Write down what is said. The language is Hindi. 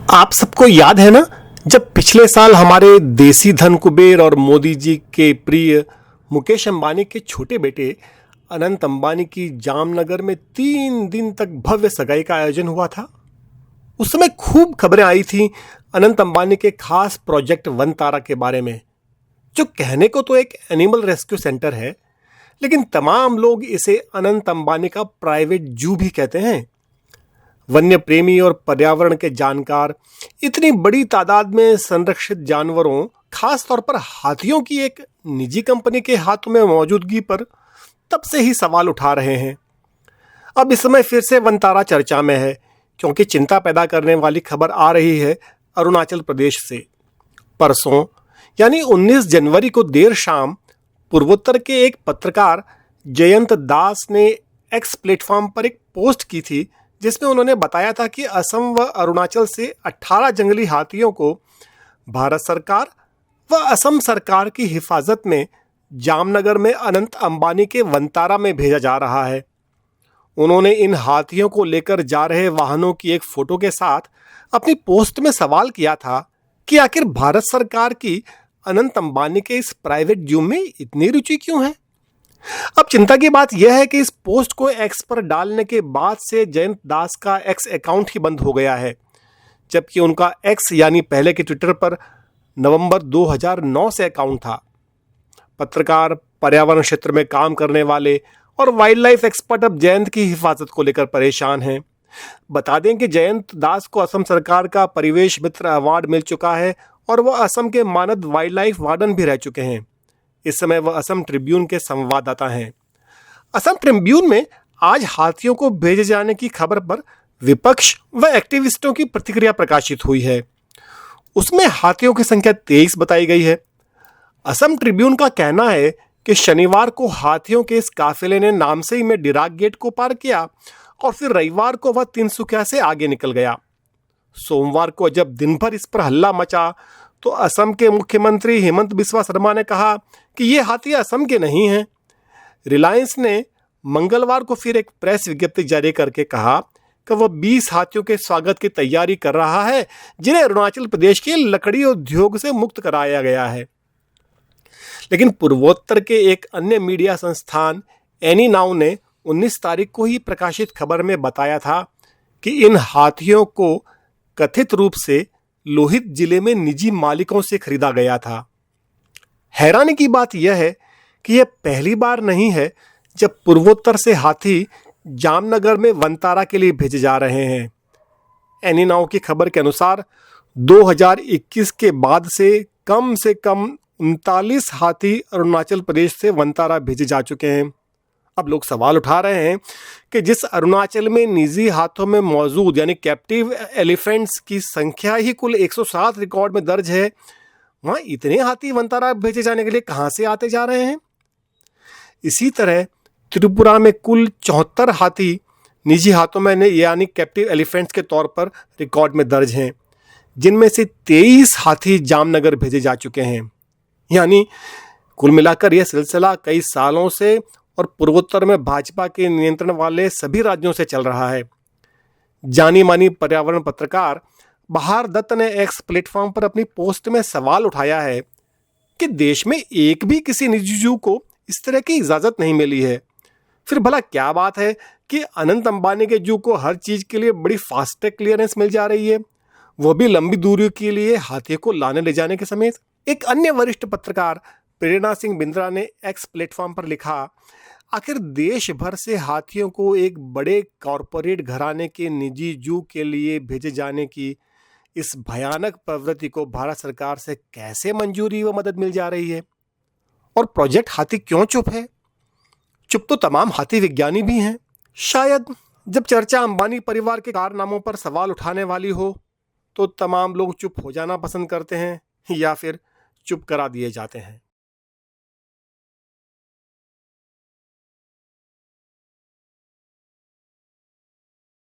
आप सबको याद है ना, जब पिछले साल हमारे देसी धन कुबेर और मोदी जी के प्रिय मुकेश अंबानी के छोटे बेटे अनंत अंबानी की जामनगर में 3 दिन तक भव्य सगाई का आयोजन हुआ था। उस समय खूब खबरें आई थी अनंत अंबानी के खास प्रोजेक्ट वन तारा के बारे में, जो कहने को तो एक एनिमल रेस्क्यू सेंटर है, लेकिन तमाम लोग इसे अनंत अंबानी का प्राइवेट जू भी कहते हैं। वन्य प्रेमी और पर्यावरण के जानकार इतनी बड़ी तादाद में संरक्षित जानवरों, खास तौर पर हाथियों की एक निजी कंपनी के हाथों में मौजूदगी पर तब से ही सवाल उठा रहे हैं। अब इस समय फिर से वनतारा चर्चा में है, क्योंकि चिंता पैदा करने वाली खबर आ रही है अरुणाचल प्रदेश से। परसों यानी 19 जनवरी को देर शाम पूर्वोत्तर के एक पत्रकार जयंत दास ने एक्स प्लेटफॉर्म पर एक पोस्ट की थी, जिसमें उन्होंने बताया था कि असम व अरुणाचल से 18 जंगली हाथियों को भारत सरकार व असम सरकार की हिफाजत में जामनगर में अनंत अंबानी के वनतारा में भेजा जा रहा है। उन्होंने इन हाथियों को लेकर जा रहे वाहनों की एक फोटो के साथ अपनी पोस्ट में सवाल किया था कि आखिर भारत सरकार की अनंत अंबानी के इस प्राइवेट जू में इतनी रुचि क्यों है। अब चिंता की बात यह है कि इस पोस्ट को एक्स पर डालने के बाद से जयंत दास का एक्स अकाउंट ही बंद हो गया है, जबकि उनका एक्स यानी पहले के ट्विटर पर नवंबर 2009 से अकाउंट था। पत्रकार, पर्यावरण क्षेत्र में काम करने वाले और वाइल्ड लाइफ एक्सपर्ट अब जयंत की हिफाजत को लेकर परेशान हैं। बता दें कि जयंत दास को असम सरकार का परिवेश मित्र अवार्ड मिल चुका है और वह असम के मानद वाइल्ड लाइफ वार्डन भी रह चुके हैं। इस समय वह असम ट्रिब्यून के संवाददाता हैं। असम ट्रिब्यून में आज हाथियों को भेजे जाने की खबर पर विपक्ष व एक्टिविस्टों की प्रतिक्रिया प्रकाशित हुई है। उसमें हाथियों की संख्या 23 बताई गई है। असम ट्रिब्यून का कहना है कि शनिवार को हाथियों के इस काफिले ने नामसई में डिराक गेट को पार किया और फिर रविवार को वह तिनसुकिया से आगे निकल गया। सोमवार को जब दिन भर इस पर हल्ला मचा तो असम के मुख्यमंत्री हेमंत बिस्वा शर्मा ने कहा कि ये हाथी असम के नहीं हैं। रिलायंस ने मंगलवार को फिर एक प्रेस विज्ञप्ति जारी करके कहा कि वह 20 हाथियों के स्वागत की तैयारी कर रहा है, जिन्हें अरुणाचल प्रदेश के लकड़ी उद्योग से मुक्त कराया गया है। लेकिन पूर्वोत्तर के एक अन्य मीडिया संस्थान एनी नाउ ने 19 तारीख को ही प्रकाशित खबर में बताया था कि इन हाथियों को कथित रूप से लोहित जिले में निजी मालिकों से खरीदा गया था। हैरानी की बात यह है कि यह पहली बार नहीं है जब पूर्वोत्तर से हाथी जामनगर में वनतारा के लिए भेजे जा रहे हैं। एनी नाउ की खबर के अनुसार 2021 के बाद से कम 39 हाथी अरुणाचल प्रदेश से वनतारा भेजे जा चुके हैं। अब लोग सवाल उठा रहे हैं कि जिस अरुणाचल में निजी हाथों में मौजूद यानी कैप्टिव एलिफेंट्स की संख्या ही कुल 107 रिकॉर्ड में दर्ज है, वहाँ इतने हाथी वनतारा भेजे जाने के लिए कहाँ से आते जा रहे हैं। इसी तरह त्रिपुरा में कुल 74 हाथी निजी हाथों में यानी कैप्टिव एलिफेंट्स के तौर पर रिकॉर्ड में दर्ज हैं, जिनमें से 23 हाथी जामनगर भेजे जा चुके हैं। यानी कुल मिलाकर यह सिलसिला कई सालों से और पूर्वोत्तर में भाजपा के नियंत्रण वाले सभी राज्यों से चल रहा है। जानी मानी पर्यावरण पत्रकार बहार दत्त ने एक्स प्लेटफॉर्म पर अपनी पोस्ट में सवाल उठाया है कि देश में एक भी किसी निजी जू को इस तरह की इजाज़त नहीं मिली है। फिर भला क्या बात है कि अनंत अंबानी के जू को हर चीज़ के लिए बड़ी फास्टैग क्लियरेंस मिल जा रही है, वह भी लंबी दूरी के लिए हाथियों को लाने ले जाने के समेत। एक अन्य वरिष्ठ पत्रकार प्रेरणा सिंह बिंद्रा ने एक्स प्लेटफॉर्म पर लिखा, आखिर देश भर से हाथियों को एक बड़े कॉरपोरेट घराने के निजी जू के लिए भेजे जाने की इस भयानक प्रवृत्ति को भारत सरकार से कैसे मंजूरी व मदद मिल जा रही है। और प्रोजेक्ट हाथी क्यों चुप है? चुप तो तमाम हाथी विज्ञानी भी हैं। शायद जब चर्चा अंबानी परिवार के कारनामों पर सवाल उठाने वाली हो तो तमाम लोग चुप हो जाना पसंद करते हैं या फिर चुप करा दिए जाते हैं।